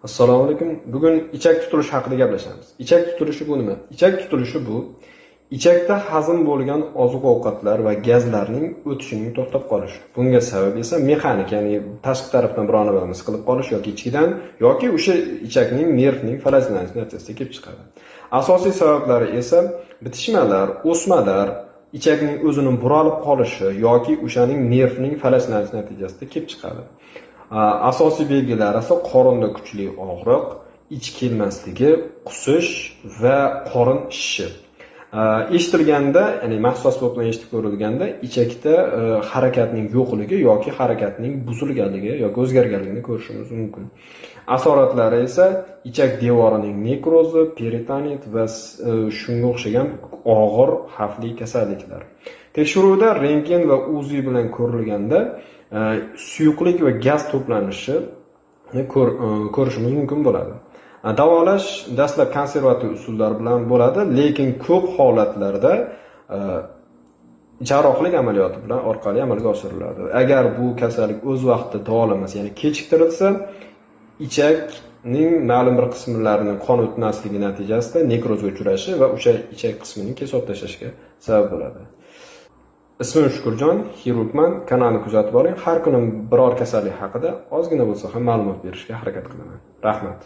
Assalomu alaykum. Bugun ichak tutilishi haqida gaplashamiz. Ichak tutilishi bu nima? Ichak tutilishi bu ichakda hazm bo'lgan oziq-ovqatlar va gazlarning o'tishining to'xtab qolishi. Bunga sabab esa mexanik, ya'ni tashqi tarafdan biron narsani siqilib qolish yoki ichkidan yoki o'sha ichakning nervning falajlanishi natijasida kelib chiqadi. Asosiy sabablari esa bitishmalar, o'smalar, ichakning o'zini buralib qolishi yoki o'shaning nervning falajlanishi natijasida kelib chiqadi. Asosiy belgilari esa qorinda kuchli og'riq, ich kelmasligi, qusish va qorin shishi. Eshitilganda, ya'ni maxsus asbob bilan eshitib ko'rilganda, ichakda harakatning yo'qligi yoki harakatning buzilganligi yoki o'zgarganligini ko'rishimiz mumkin. Asoratlari esa ichak devorining nekrozi, peritonit va shunga o'xshagan og'ir xavfli kasalliklar. Tekshiruvda rentgen va UZI bilan ko'rilganda suyuqlik va gaz to'planishi ko'rishimiz mumkin bo'ladi. Davolash dastlab konservativ usullar bilan bo'ladi, lekin ko'p holatlarda jarrohlik amaliyoti bilan orqali amalga oshiriladi. Agar bu kasallik o'z vaqtida davolanmasa, ya'ni kechiktirilsa, ichakning ma'lum bir qismlarining qon o'tmasligi natijasida nekrozga uchrashi va o'sha ichak qismining kesib tashlashiga sabab bo'ladi. Ismim Shukurjon, xirurgman. Kanalni kuzatib boring. Har kuni biror kasallik haqida ozgina bo'lsa ham ma'lumot berishga harakat qilaman. Rahmat.